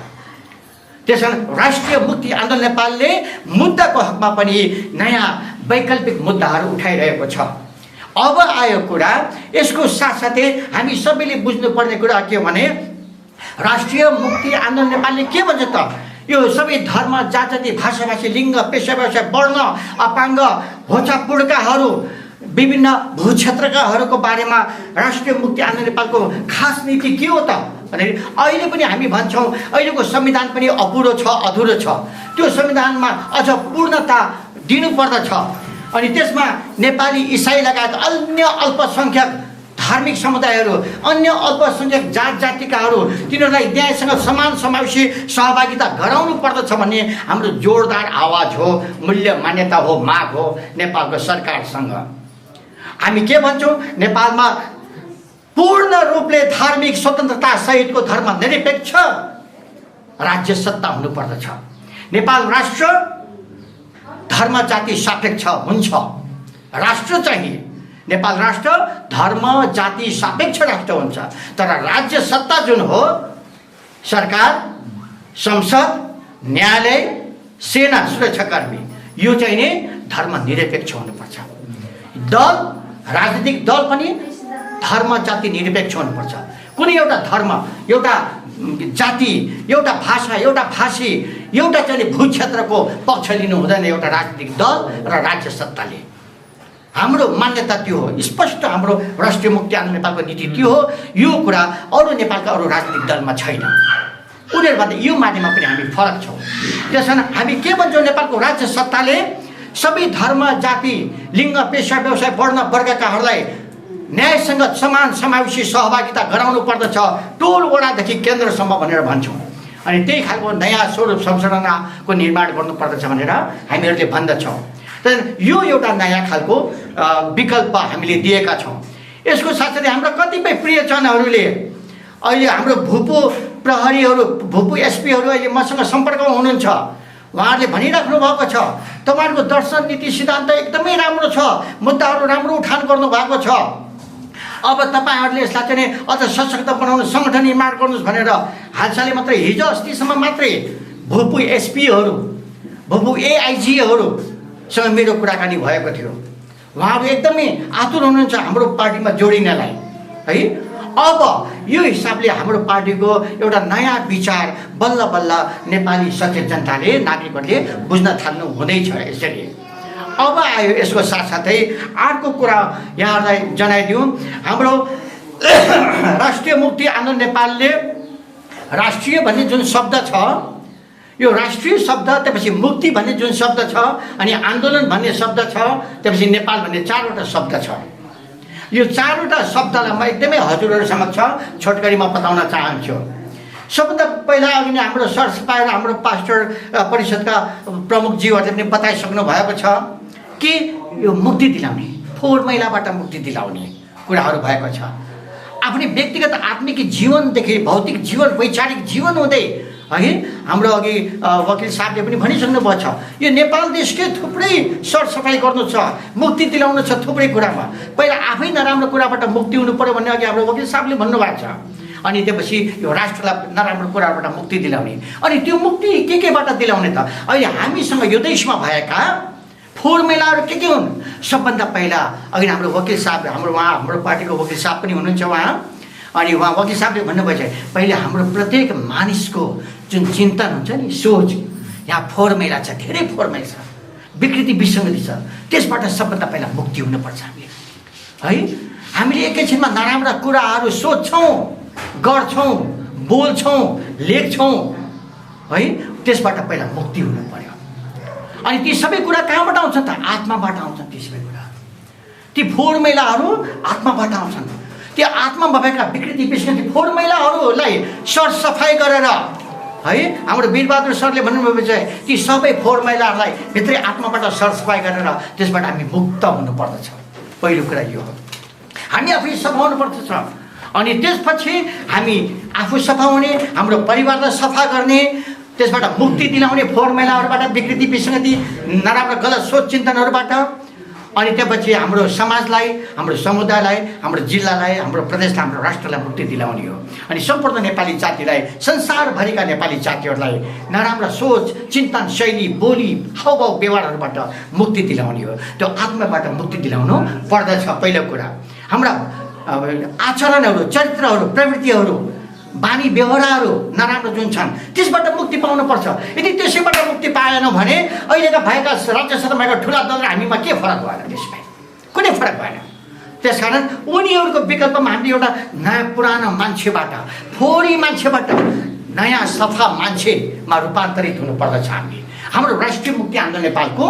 A: त्यसकारण राष्ट्रिय मुक्ति आन्दोलन नेपालले मुद्दाको हकमा पनि नयाँ वैकल्पिक मुद्दाहरू उठाइरहेको छ। अब आयो कुरा, यसको साथसाथै हामी सबैले बुझ्नुपर्ने कुरा के भने राष्ट्रिय मुक्ति आन्दोलन नेपालले के भन्छ त? यो सबै धर्म, जाति, भाषाभाषी, लिङ्ग, पेसा व्यवसाय, वर्ण, अपाङ्ग, होचा पुड्काहरू, विभिन्न भूक्षेत्रकाहरूको बारेमा राष्ट्रिय मुक्ति आन्दोलन नेपालको खास नीति के हो त भने अहिले पनि हामी भन्छौँ अहिलेको संविधान पनि अपुरो छ, अधुरो छ। त्यो संविधानमा अझ पूर्णता दिनुपर्दछ। अनि त्यसमा नेपाली इसाई लगायत अन्य अल्पसङ्ख्यक धार्मिक समुदायहरू, अन्य अल्पसङ्ख्यक जातिकाहरू, तिनीहरूलाई न्यायसँग समान समावेशी सहभागिता गराउनु पर्दछ भन्ने हाम्रो जोरदार आवाज हो, मूल्य मान्यता हो, माग हो नेपालको सरकारसँग। हामी के भन्छौँ? नेपालमा पूर्ण रूपले धार्मिक स्वतन्त्रता सहितको धर्म निरपेक्ष राज्य सत्ता हुनुपर्दछ। नेपाल राष्ट्र धर्म जाति सापेक्ष हुन्छ। राष्ट्र चाहिए, नेपाल राष्ट्र धर्म जाति सापेक्ष राष्ट्र हुन्छ। तर राज्य सत्ता जुन हो, सरकार, संसद, न्यायालय, सेना, सुरक्षाकर्मी, यो चाहिँ नि धर्म निरपेक्ष हुनुपर्छ। दल, राजनीतिक दल पनि धर्म जाति निरपेक्ष हुनुपर्छ। कुनै एउटा धर्म, एउटा जाति, एउटा भाषा, एउटा भाषी, एउटा चाहिँ भूक्षेत्रको पक्ष लिनु हुँदैन एउटा राजनीतिक दल र राज्य सत्ताले। हाम्रो मान्यता त्यो हो, स्पष्ट हाम्रो राष्ट्रिय मुक्ति आन्दोलन नेपालको नीति त्यो हो। यो कुरा अरू नेपालका अरू राजनीतिक दलमा छैन। उनीहरूभन्दा यो माध्यममा पनि हामी फरक छौँ। त्यसकारण हामी के भन्छौँ? नेपालको राज्य सत्ताले सबै धर्म, जाति, लिङ्ग, पेसा व्यवसाय, वर्ण वर्गकाहरूलाई न्यायसँग समान समावेशी सहभागिता गराउनु पर्दछ, टोल वडादेखि केन्द्रसम्म भनेर भन्छौँ। अनि त्यही खालको नयाँ स्वरूप संरचनाको निर्माण गर्नुपर्दछ भनेर हामीहरूले भन्दछौँ। यो एउटा नयाँ खालको विकल्प हामीले दिएका छौँ। यसको साथसाथै हाम्रा कतिपय प्रियजनहरूले अहिले हाम्रो भूपू प्रहरीहरू, भूपू एसपीहरू अहिले मसँग सम्पर्कमा हुनुहुन्छ। उहाँहरूले भनिराख्नु भएको छ तपाईँहरूको दर्शन नीति सिद्धान्त एकदमै राम्रो छ, मुद्दाहरू राम्रो उठान गर्नुभएको छ। अब तपाईँहरूले यसलाई चाहिँ अझ सशक्त बनाउनु, सङ्गठन निर्माण गर्नुहोस् भनेर हालसालै मात्रै हिजो अस्तिसम्म मात्रै भूपू एसपीहरू, भूपू एआइजीहरूसँग मेरो कुराकानी भएको थियो। उहाँहरू एकदमै आतुर हुनुहुन्छ हाम्रो पार्टीमा जोडिनलाई है। अब यो हिसाबले हाम्रो पार्टीको एउटा नयाँ विचार बल्ल बल्ल नेपाली सचेत जनताले, नागरिकहरूले बुझ्न थाल्नु हुँदैछ। यसरी अब आयो। यसको साथसाथै अर्को कुरा यहाँहरूलाई जनाइदिउँ, हाम्रो राष्ट्रिय मुक्ति आन्दोलन नेपालले राष्ट्रिय भन्ने जुन शब्द छ, यो राष्ट्रिय शब्द, त्यसपछि मुक्ति भन्ने जुन शब्द छ, अनि आन्दोलन भन्ने शब्द छ, त्यसपछि नेपाल भन्ने 4वटा शब्द छ। यो 4वटा शब्दलाई म एकदमै हजुरहरू समक्ष छोटकरीमा बताउन चाहन्छु। सबभन्दा पहिला अघि नै हाम्रो सरसफाइ र हाम्रो पास्टर परिषदका प्रमुखज्यूहरूले पनि बताइसक्नु भएको छ कि यो मुक्ति दिलाउने, फोहोर मैलाबाट मुक्ति दिलाउने कुराहरू भएको छ। आफ्नै व्यक्तिगत आत्मिक जीवनदेखि भौतिक जीवन, वैचारिक जीवन हुँदै है, हाम्रो अघि वकिल साहबले पनि भनिसक्नु भएको छ, यो नेपाल देशकै थुप्रै सरसफाइ गर्नु छ, मुक्ति दिलाउनु छ थुप्रै कुरामा। पहिला आफै नराम्रो कुराबाट मुक्ति हुनु पर्यो भन्ने अघि हाम्रो वकिल साहबले भन्नुभएको छ। अनि त्यसपछि यो राष्ट्रलाई नराम्रो कुराबाट मुक्ति दिलाउने, अनि त्यो मुक्ति केबाट दिलाउने त? अहिले हामीसँग यो देशमा भएका फोहोर मैलाहरू के हुन्? सबभन्दा पहिला अघि हाम्रो वकिल साहब, हाम्रो पार्टीको वकिल साहब पनि हुनुहुन्छ उहाँ, अनि उहाँ वकिल साहबले भन्नुभएको छ पहिले हाम्रो प्रत्येक मानिसको जुन चिन्तन हुन्छ नि, सोच, यहाँ फोहोर मैला छ, धेरै फोहोर मैला छ, विकृति विसङ्गति छ, त्यसबाट सबभन्दा पहिला मुक्ति हुनुपर्छ हामीले है। हामीले एकैछिनमा नराम्रा कुराहरू सोच्छौँ, गर्छौँ, बोल्छौँ, लेख्छौँ है, त्यसबाट पहिला मुक्ति हुनु पर्यो। अनि ती सबै कुरा कहाँबाट आउँछ त? आत्माबाट आउँछन् ती सबै कुरा। ती फोहोर मैलाहरू आत्माबाट आउँछन्। त्यो आत्मामा भएका विकृति विसङ्गति फोहोर मैलाहरूलाई सरसफाइ गरेर है, हाम्रो वीरबहादुर सरले भन्नुभएको छ ती सबै फोहोर मैलाहरूलाई भित्रै आत्माबाट सरसफाइ गरेर त्यसबाट हामी मुक्त हुनुपर्दछ। पहिलो कुरा यो हो, हामी आफै सफा हुनुपर्दछ। अनि त्यसपछि हामी आफू सफा हुने, हाम्रो परिवारलाई सफा गर्ने, त्यसबाट मुक्ति दिलाउने फोहोर मैलाहरूबाट, विकृति विसङ्गति, नराम्रो गलत सोच चिन्तनहरूबाट। अनि त्यसपछि हाम्रो समाजलाई, हाम्रो समुदायलाई, हाम्रो जिल्लालाई, हाम्रो प्रदेशलाई, हाम्रो राष्ट्रलाई मुक्ति दिलाउने हो। अनि सम्पूर्ण नेपाली जातिलाई, संसारभरिका नेपाली जातिहरूलाई नराम्रा सोच चिन्तन शैली, बोली, हावभाव व्यवहारहरूबाट मुक्ति दिलाउने हो। त्यो आत्माबाट मुक्ति दिलाउनु पर्दछ। पहिलो कुरा हाम्रा आचरणहरू, चरित्रहरू, प्रवृत्तिहरू, बानी व्यवहारहरू नराम्रो जुन छन् त्यसबाट मुक्ति पाउनुपर्छ। यदि त्यसैबाट मुक्ति पाएनौँ भने अहिलेका भएका राज्य सत्तामा भएका ठुला दल र हामीमा के फरक भएन? त्यसमा कुनै फरक भएन। त्यसकारण उनीहरूको विकल्पमा हामीले एउटा नयाँ पुरानो मान्छेबाट, फोहोरी मान्छेबाट नयाँ सफा मान्छेमा रूपान्तरित हुनुपर्दछ। हाम्रो राष्ट्रिय मुक्ति आन्दोलन नेपालको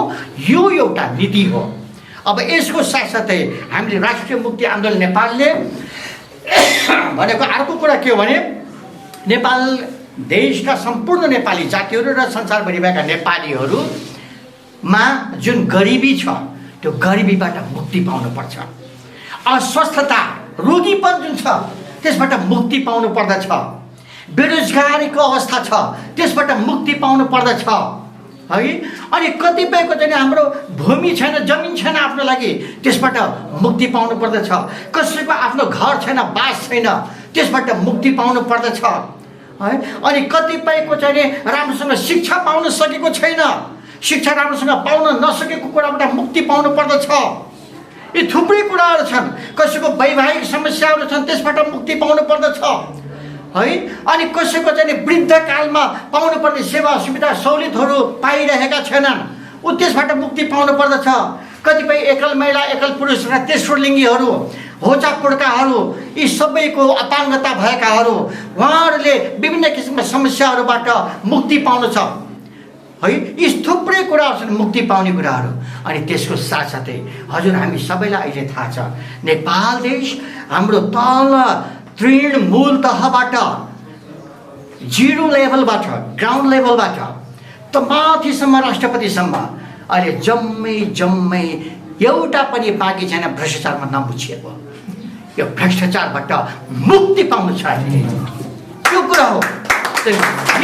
A: यो एउटा नीति हो। अब यसको साथसाथै हामीले राष्ट्रिय मुक्ति आन्दोलन नेपालले भनेको अर्को कुरा के हो भने, नेपाल देशका सम्पूर्ण नेपाली जातिहरू र संसारभरि भएका नेपालीहरूमा जुन गरिबी छ त्यो गरिबीबाट मुक्ति पाउनुपर्छ। अस्वस्थता, रोगीपन जुन छ त्यसबाट मुक्ति पाउनु पर्दछ। बेरोजगारीको अवस्था छ त्यसबाट मुक्ति पाउनु पर्दछ है। अनि कतिपयको चाहिँ हाम्रो भूमि छैन, जमिन छैन आफ्नो लागि, त्यसबाट मुक्ति पाउनु पर्दछ। कसैको आफ्नो घर छैन, बास छैन, त्यसबाट मुक्ति पाउनु पर्दछ है। अनि कतिपयको चाहिँ राम्रोसँग शिक्षा पाउन सकेको छैन, शिक्षा राम्रोसँग पाउन नसकेको कुराबाट मुक्ति पाउनु पर्दछ। यी थुप्रै कुराहरू छन्। कसैको वैवाहिक समस्याहरू छन्, त्यसबाट मुक्ति पाउनु पर्दछ है। अनि कसैको चाहिँ वृद्धकालमा पाउनुपर्ने सेवा सुविधा सहुलियतहरू पाइरहेका छैनन्, ऊ त्यसबाट मुक्ति पाउनु पर्दछ। कतिपय एकल महिला, एकल पुरुष र तेस्रो लिङ्गीहरू, होचा पुड्काहरू, यी सबैको अपाङ्गता भएकाहरू, उहाँहरूले विभिन्न किसिमका समस्याहरूबाट मुक्ति पाउनु छ है। यी थुप्रै कुराहरू छन् मुक्ति पाउने कुराहरू। अनि त्यसको साथसाथै हजुर हामी सबैलाई अहिले थाहा छ, नेपाल देश हाम्रो तल तृणमूल तहबाट, जिरो लेभलबाट, ग्राउन्ड लेभलबाट त माथिसम्म राष्ट्रपतिसम्म अहिले जम्मै एउटा पनि बाँकी छैन भ्रष्टाचारमा नमुछिएको। यो भ्रष्टाचारबाट मुक्ति पाउनु छ, यो कुरा हो।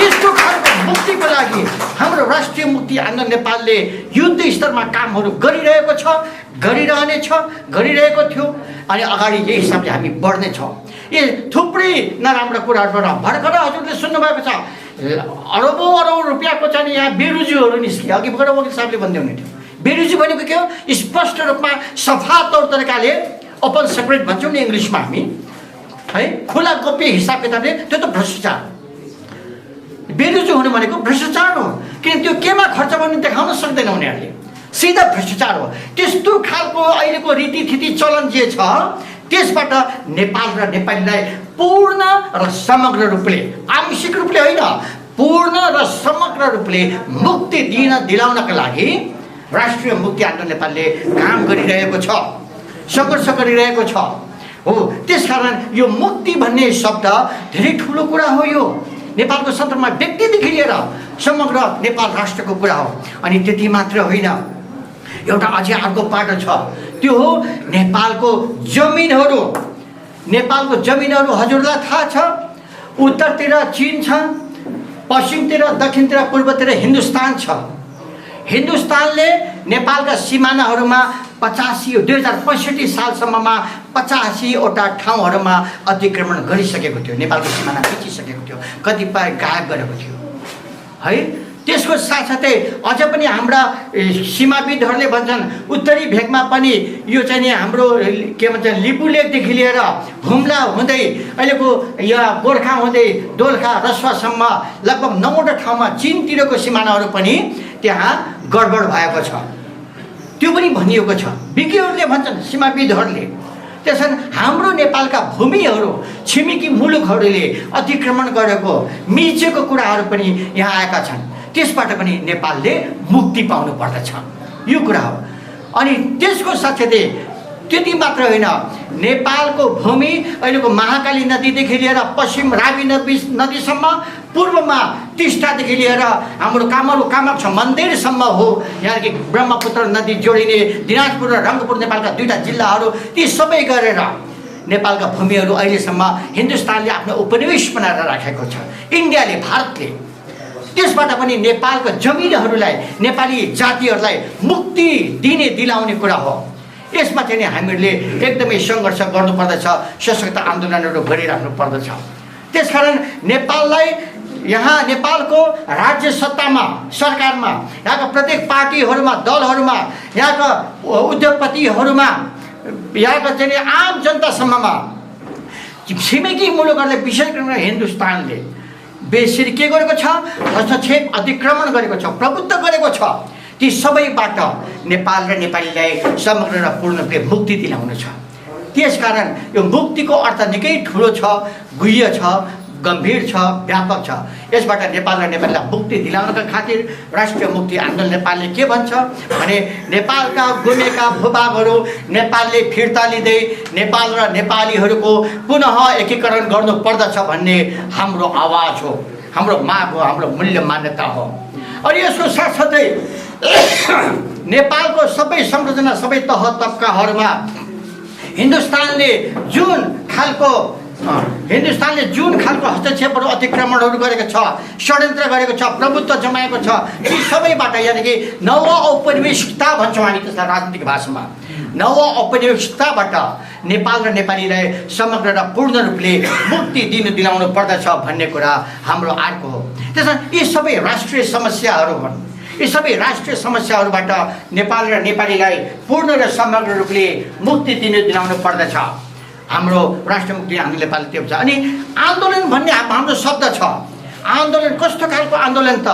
A: यस्तो खालको मुक्तिको लागि हाम्रो राष्ट्रिय मुक्ति आन्दोलन नेपालले युद्ध स्तरमा कामहरू गरिरहेको छ, गरिरहेको थियो अनि अगाडि यही हिसाबले हामी बढ्नेछौँ। यी थुप्रै नराम्रो कुराहरूबाट भर्खर हजुरले सुन्नुभएको छ अरबौँ रुपियाँको चाहिँ यहाँ बेरुजुहरू निस्कियो। अघि भर्खर वकिल साहबले भन्दै हुनुहुन्थ्यो बेरुजु भनेको के हो? स्पष्ट रूपमा सफा तौर तरिकाले ओपन सेक्रेट भन्छौँ नि इङ्ग्लिसमा हामी, है, खुला गोप्य हिसाब किताबले, त्यो त भ्रष्टाचार। बेरुजु हुनु भनेको भ्रष्टाचार हो, किन त्यो केमा खर्च गर्ने देखाउन सक्दैन उनीहरूले, सिधा भ्रष्टाचार हो। त्यस्तो खालको अहिलेको रीतिथिति चलन जे छ त्यसबाट नेपाल र नेपालीलाई पूर्ण र समग्र रूपले, आंशिक रूपले होइन, पूर्ण र समग्र रूपले मुक्ति दिलाउनका लागि राष्ट्रिय मुक्ति आन्दोलन नेपालले काम गरिरहेको छ, सङ्घर्ष गरिरहेको छ हो। त्यसकारण यो मुक्ति भन्ने शब्द धेरै ठुलो कुरा हो। यो नेपालको सन्दर्भमा व्यक्तिदेखि लिएर समग्र नेपाल राष्ट्रको कुरा हो। अनि त्यति मात्र होइन, एउटा अझै अर्को पाटो छ, त्यो हो नेपालको जमिनहरू। नेपालको जमिनहरू हजुरलाई थाहा छ, उत्तरतिर चीन छ, पश्चिमतिर, दक्षिणतिर, पूर्वतिर हिन्दुस्तान छ। हिन्दुस्तानले नेपालका सिमानाहरूमा 2065 सालसम्ममा 85वटा ठाउँहरूमा अतिक्रमण गरिसकेको थियो, नेपालको सिमाना खिचिसकेको थियो, कतिपय गायब गरेको थियो, है। त्यसको साथसाथै अझ पनि हाम्रा सीमाविदहरूले भन्छन् उत्तरी भेगमा पनि यो चाहिँ नि हाम्रो के भन्छ लिपु लेकदेखि लिएर हुम्ला हुँदै अहिलेको यहाँ गोर्खा हुँदै दोलखा रसुवासम्म लगभग 9वटा ठाउँमा चीनतिरको सिमानाहरू पनि त्यहाँ गडबड भएको छ, त्यो पनि भनिएको छ। विज्ञहरूले भन्छन्, सीमाविदहरूले। त्यसैले हाम्रो नेपालका भूमिहरू छिमेकी मुलुकहरूले अतिक्रमण गरेको, मिचेको कुराहरू पनि यहाँ आएका छन्। त्यसबाट पनि नेपालले मुक्ति पाउनु पर्दछ, यो कुरा हो। अनि त्यसको साथसाथै त्यति मात्र होइन, नेपालको भूमि अहिलेको महाकाली नदीदेखि लिएर पश्चिम रावी नदीसम्म, पूर्वमा टिस्टादेखि लिएर हाम्रो कामाख्या मन्दिरसम्म हो, यहाँदेखि ब्रह्मपुत्र नदी जोडिने दिनाजपुर र रङ्गपुर नेपालका 2टा जिल्लाहरू, ती सबै गरेर नेपालका भूमिहरू अहिलेसम्म हिन्दुस्तानले आफ्नो उपनिवेश बनाएर राखेको छ, इन्डियाले, भारतले। त्यसबाट पनि नेपालको जमिनहरूलाई, नेपाली जातिहरूलाई मुक्ति दिलाउने कुरा हो। यसमा चाहिँ हामीहरूले एकदमै सङ्घर्ष गर्नुपर्दछ, सशक्त आन्दोलनहरू गरिराख्नु पर्दछ। त्यसकारण नेपाललाई यहाँ नेपालको राज्य सत्तामा, सरकारमा, यहाँका प्रत्येक पार्टीहरूमा, दलहरूमा, यहाँका उद्योगपतिहरूमा, यहाँका चाहिँ आम जनतासम्ममा छिमेकी मुलुकहरूले, विशेष गरेर हिन्दुस्तानले बेसरी के गरेको छ? हस्तक्षेप, अतिक्रमण गरेको छ, प्रभुत्व गरेको छ। ती सबैबाट नेपाल र नेपालीलाई समग्र र पूर्ण रूपले मुक्ति दिलाउनु छ। त्यसकारण यो मुक्तिको अर्थ निकै ठुलो छ, गुह्य छ, गम्भीर छ, व्यापक छ। यसबाट नेपाल र नेपालीलाई मुक्ति दिलाउनका खातिर राष्ट्रिय मुक्ति आन्दोलन नेपालले के भन्छ भने नेपालका गुमेका भूभागहरू नेपालले फिर्ता लिँदै नेपाल र नेपालीहरूको पुनः एकीकरण गर्नुपर्दछ भन्ने हाम्रो आवाज हो, हाम्रो माग हो, हाम्रो मूल्य मान्यता हो। अनि यसको साथसाथै नेपालको सबै संरचना, सबै तह तबकाहरूमा हिन्दुस्तानले जुन खालको हस्तक्षेपहरू, अतिक्रमणहरू गरेको छ, षड्यन्त्र गरेको छ, प्रभुत्व जमाएको छ, ती सबैबाट यानि कि नव औपनिवेशिकता भन्छौँ हामी त्यसलाई राजनीतिक भाषामा, नव औपनिवेशिकताबाट नेपाल र नेपालीलाई समग्र र पूर्ण रूपले मुक्ति दिलाउनु पर्दछ भन्ने कुरा हाम्रो आर्को हो। त्यसैले यी सबै राष्ट्रिय समस्याहरू हुन्। यी सबै राष्ट्रिय समस्याहरूबाट नेपाल र नेपालीलाई पूर्ण र समग्र रूपले मुक्ति दिलाउनु पर्दछ। हाम्रो राष्ट्रिय मुक्ति आन्दोलन नेपालले त्यो भन्छ। अनि आन्दोलन भन्ने हाम्रो शब्द छ। आन्दोलन कस्तो खालको आन्दोलन त?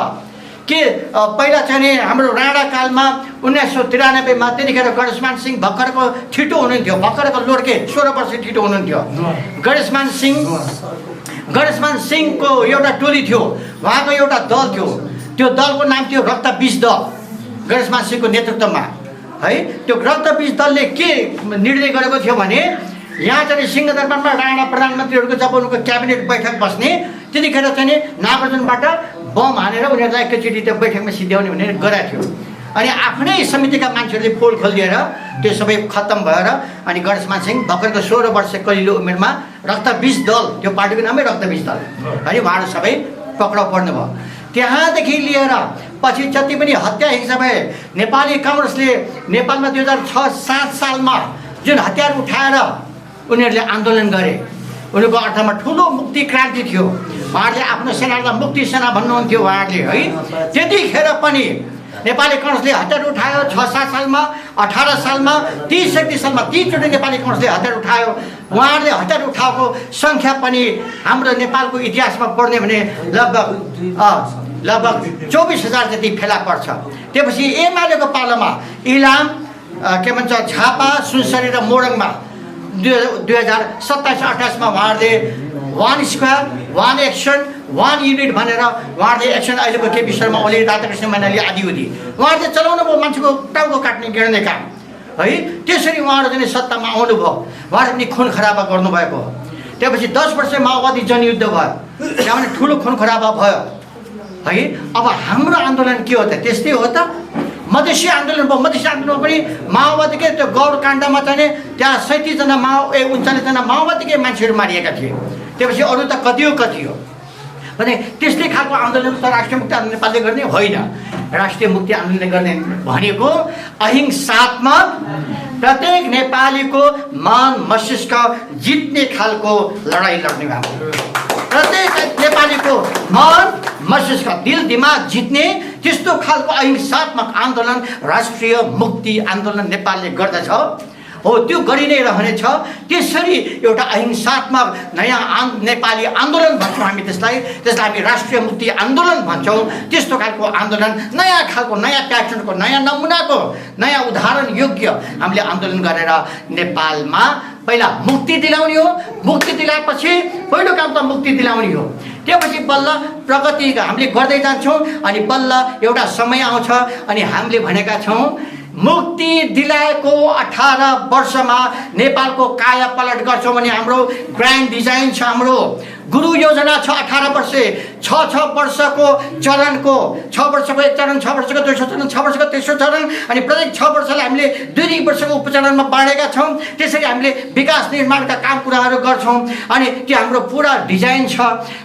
A: के पहिला चाहिँ हाम्रो राणा कालमा 1993 मा त्यतिखेर गणेशमान सिंह भर्खरको ठिटो हुनुहुन्थ्यो, भर्खरको लोड्के 16 वर्ष ठिटो हुनुहुन्थ्यो। गणेशमान सिंहको एउटा टोली थियो, उहाँको एउटा दल थियो, त्यो दलको नाम थियो रक्त बीज दल, गणेशमान सिंहको नेतृत्वमा, है। त्यो रक्त बीज दलले के निर्णय गरेको थियो भने यहाँ चाहिँ सिंहदरबारमा राणा प्रधानमन्त्रीहरूको जब उनको क्याबिनेट बैठक बस्ने त्यतिखेर चाहिँ नागार्जुनबाट बम हानेर उनीहरूलाई एकैचोटि त्यो बैठकमा सिध्याउने भनेर गरेको थियो। अनि आफ्नै समितिका मान्छेहरूले पोल खोलिदिएर त्यो सबै खत्तम भएर अनि गणेशमान सिंह भर्खरको 16 वर्ष कलिलो उमेरमा रक्त बीज दल, त्यो पार्टीको नामै रक्त बीज दल, अनि उहाँहरू सबै पक्राउ पर्नुभयो। त्यहाँदेखि लिएर पछि जति पनि हत्या हिंसा भए नेपाली काङ्ग्रेसले नेपालमा 2006-07 सालमा जुन हतियार उठाएर उनीहरूले आन्दोलन गरे, उनीहरूको अर्थमा ठुलो मुक्ति क्रान्ति थियो। उहाँहरूले आफ्नो सेनालाई मुक्ति सेना भन्नुहुन्थ्यो उहाँहरूले है। त्यतिखेर पनि नेपाली काङ्ग्रेसले हतियार उठायो 6-7 सालमा, 18 सालमा, 30-31 सालमा 30 चोटि नेपाली काङ्ग्रेसले हतियार उठायो। उहाँहरूले हतियार उठाएको सङ्ख्या पनि हाम्रो नेपालको इतिहासमा पढ्ने भने लगभग 24,000 जति फेला पर्छ। त्यसपछि एमालेको पालामा इलाम के भन्छ झापा, सुनसरी र मोरङमा 2027-28 मा उहाँहरूले 1 स्क्वायर 1 एक्सन 1 युनिट भनेर उहाँहरूले एक्सन अहिलेको केपी शर्मा ओली, राधाकृष्ण मैनाली आदि उहाँहरूले चलाउनु भयो मान्छेको टाउको काट्ने गिर्ने काम है। त्यसरी उहाँहरू चाहिँ सत्तामा आउनुभयो, उहाँहरूले पनि खुन खराबा गर्नुभएको हो। त्यसपछि 10 वर्ष माओवादी जनयुद्ध भयो, त्यहाँबाट ठुलो खुन खराबा भयो है। अब हाम्रो आन्दोलन के हो त? त्यस्तै हो त। मधेसी आन्दोलन भयो, मधेसी आन्दोलनमा पनि माओवादीकै त्यो गौरकाण्डमा चाहिँ त्यहाँ 37 जना 39 जना माओवादीकै मान्छेहरू मारिएका थिए। त्यसपछि अरू त कति हो भने त्यस्तै खालको आन्दोलन त राष्ट्रिय मुक्ति आन्दोलन नेपालले गर्ने होइन। राष्ट्रिय मुक्ति आन्दोलन गर्ने भनेको अहिंसात्मक प्रत्येक नेपालीको मन मस्तिष्क जित्ने खालको लडाइँ लड्ने काम हो। प्रत्येक नेपालीको मन मस्तिष्क दिल दिमाग जित्ने त्यस्तो खालको अहिंसात्मक आन्दोलन राष्ट्रिय मुक्ति आन्दोलन नेपालले गर्दछ हो। त्यो गरि नै रहनेछ। त्यसरी एउटा अहिंसात्मक नयाँ नेपाली आन्दोलन भन्छौँ हामी त्यसलाई हामी राष्ट्रिय मुक्ति आन्दोलन भन्छौँ। त्यस्तो खालको आन्दोलन नयाँ खालको, नयाँ प्याटर्नको, नयाँ नमुनाको, नयाँ उदाहरण योग्य हामीले आन्दोलन गरेर नेपालमा पहिला मुक्ति दिलाउने हो। मुक्ति दिलाएपछि पहिलो काम त मुक्ति दिलाउने हो। त्यसपछि बल्ल प्रगति हामीले गर्दै जान्छौँ अनि बल्ल एउटा समय आउँछ अनि हामीले भनेका छौँ मुक्ति दिलाएको 18 वर्षमा नेपालको काया पलट गर्छौँ भने हाम्रो ग्रान्ड डिजाइन छ, हाम्रो गुरु योजना छ। 18 वर्ष 6 वर्षको चरणको 6 वर्षको एक चरण, 6 वर्षको दोस्रो चरण, 6 वर्षको तेस्रो चरण अनि प्रत्येक 6 वर्षलाई हामीले 2 वर्षको उपचरणमा बाँडेका छौँ। त्यसरी हामीले विकास निर्माणका काम कुराहरू गर्छौँ अनि त्यो हाम्रो पुरा डिजाइन छ,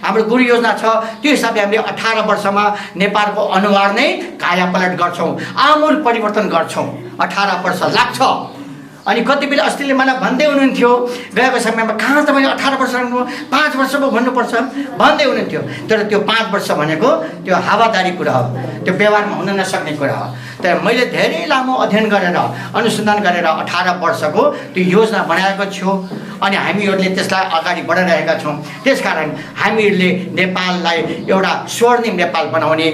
A: हाम्रो गुरु योजना छ। त्यो हिसाबले हामीले 18 वर्षमा नेपालको अनुहार नै काया पलट गर्छौँ, आमूल परिवर्तन गर्छौँ। 18 वर्ष लाग्छ। अनि कति बेला अस्तिले मलाई भन्दै हुनुहुन्थ्यो गएको समयमा कहाँ तपाईँले 18 वर्ष गर्नु 5 वर्ष पो भन्नुपर्छ भन्दै हुनुहुन्थ्यो। तर त्यो 5 वर्ष भनेको त्यो हावादारी कुरा हो, त्यो व्यवहारमा हुन नसक्ने कुरा हो। तर मैले धेरै लामो अध्ययन गरेर अनुसन्धान गरेर 18 वर्षको त्यो योजना बनाएको छु अनि हामीहरूले त्यसलाई अगाडि बढाइरहेका छौँ। त्यसकारण हामीहरूले नेपाललाई एउटा स्वर्णिम नेपाल बनाउने,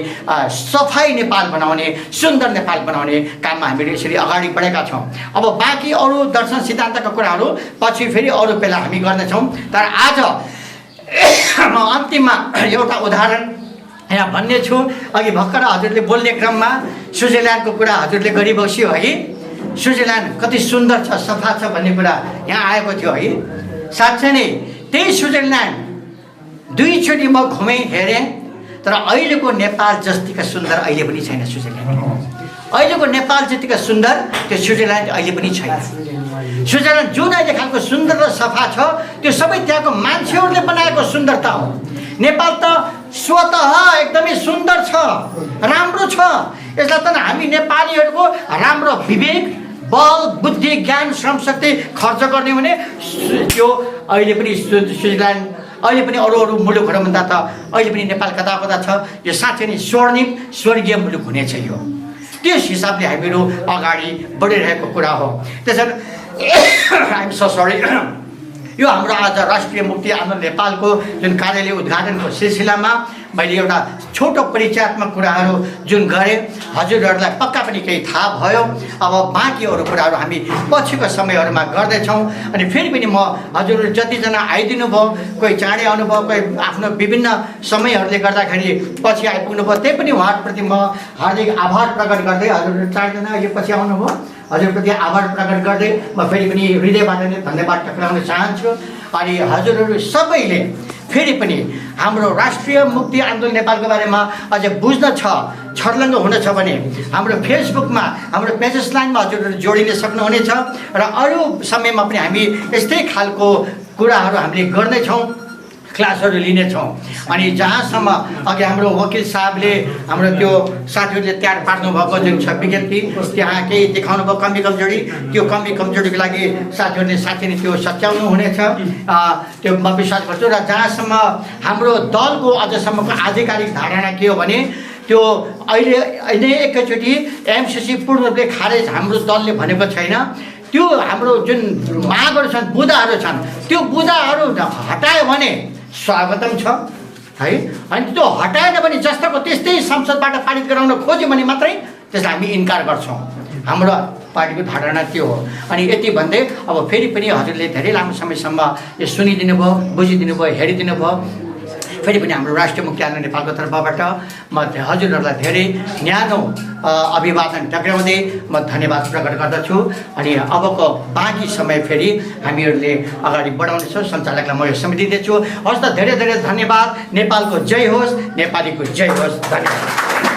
A: सफाई नेपाल बनाउने, सुन्दर नेपाल बनाउने काममा हामीले यसरी अगाडि बढेका छौँ। अब बाँकी अरू दर्शन सिद्धान्तका कुराहरू पछि फेरि अरू बेला हामी गर्नेछौँ। तर आज म अन्तिममा एउटा उदाहरण यहाँ भन्ने छु। अघि भर्खर हजुरले बोल्ने क्रममा स्विजरल्यान्डको कुरा हजुरले गरिबस्यो है। स्विजरल्यान्ड कति सुन्दर छ, सफा छ भन्ने कुरा यहाँ आएको थियो है। साँच्चै नै त्यही स्विजरल्यान्ड 2 चोटि म घुमेँ, हेरेँ। तर अहिलेको नेपाल जस्तिका सुन्दर अहिले पनि छैन स्विजरल्यान्ड। अहिलेको नेपाल जतिका सुन्दर त्यो स्विजरल्यान्ड अहिले पनि छैन। स्विजरल्यान्ड जुन अहिले खालको सुन्दर र सफा छ त्यो सबै त्यहाँको मान्छेहरूले बनाएको सुन्दरता हो। नेपाल त स्वतः एकदमै सुन्दर छ, राम्रो छ। यसलाई त हामी नेपालीहरूको राम्रो विवेक, बल, बुद्धि, ज्ञान, श्रमशक्ति खर्च गर्ने भने त्यो अहिले पनि स्विजरल्यान्ड, अहिले पनि अरू मुलुकहरूभन्दा त अहिले पनि नेपाल कता कता छ। यो साँच्चै नै स्वर्णिम स्वर्गीय मुलुक हुनेछ। यो त्यस हिसाबले हामीहरू अगाडि बढिरहेको कुरा हो। त्यसैले आइएम सो सरी। यो हाम्रो आज राष्ट्रिय मुक्ति आन्दोलन नेपालको जुन कार्यालय उद्घाटनको सिलसिलामा मैले एउटा छोटो परिचयात्मक कुराहरू जुन गरेँ, हजुरहरूलाई पक्का पनि केही थाहा भयो। अब बाँकी अरू कुराहरू हामी पछिको समयहरूमा गर्दैछौँ। अनि फेरि पनि म हजुरहरू जतिजना आइदिनु भयो, कोही चाँडै आउनुभयो, कोही आफ्नो विभिन्न समयहरूले गर्दाखेरि पछि आइपुग्नु भयो, त्यही पनि उहाँहरूप्रति म हार्दिक आभार प्रकट गर्दै, हजुरहरू 4 जना अहिले पछि आउनुभयो, हजुरप्रति आभार प्रकट गर्दै म फेरि पनि हृदयबाट नै धन्यवाद टक्राउन चाहन्छु। अनि हजुरहरू सबैले फेरि पनि हाम्रो राष्ट्रिय मुक्ति आन्दोलन नेपालको बारेमा अझ बुझ्न छ, छर्लङ्ग हुन छ भने हाम्रो फेसबुकमा, हाम्रो पेजेस लाइनमा हजुरहरू जोडिन सक्नुहुनेछ। र अरू समयमा पनि हामी यस्तै खालको कुराहरू हामीले गर्दैछौँ। क्लासहरू लिनेछौँ। अनि जहाँसम्म अघि हाम्रो वकिल साहबले हाम्रो त्यो साथीहरूले तयार पार्नु भएको जुन छ विज्ञप्ति त्यहाँ केही देखाउनु भयो कमी कमजोरी, त्यो कमी कमजोरीको लागि साथीहरूले साथी नै त्यो सच्याउनु हुनेछ, त्यो म विश्वास गर्छु। र जहाँसम्म हाम्रो दलको अझसम्मको आधिकारिक धारणा के हो भने त्यो अहिले एकैचोटि एमसिसी पूर्ण रूपले खारेज हाम्रो दलले भनेको छैन। त्यो हाम्रो जुन मागहरू छन्, बुँदाहरू छन्, त्यो बुँदाहरू हटायो भने स्वागतम छ है। अनि त्यो हटाएन भने जस्ताको त्यस्तै संसदबाट पारित गराउन खोज्यो भने मात्रै त्यसलाई हामी इन्कार गर्छौँ। हाम्रो पार्टीको धारणा त्यो हो। अनि यति भन्दै अब फेरि पनि हजुरले धेरै लामो समयसम्म यो सुनिदिनु भयो, बुझिदिनु भयो, हेरिदिनु भयो। फेरि पनि हाम्रो राष्ट्रिय मुक्तिआन्दोलन नेपालको तर्फबाट म हजुरहरूलाई धेरै न्यानो अभिवादन टक्राउँदै म धन्यवाद प्रकट गर्दछु। अनि अबको बाँकी समय फेरि हामीहरूले अगाडि बढाउनेछौँ। सञ्चालकलाई म यो समय दिँदैछु। हस् त, धेरै धेरै धन्यवाद। नेपालको जय होस्, नेपालीको जय होस्। धन्यवाद।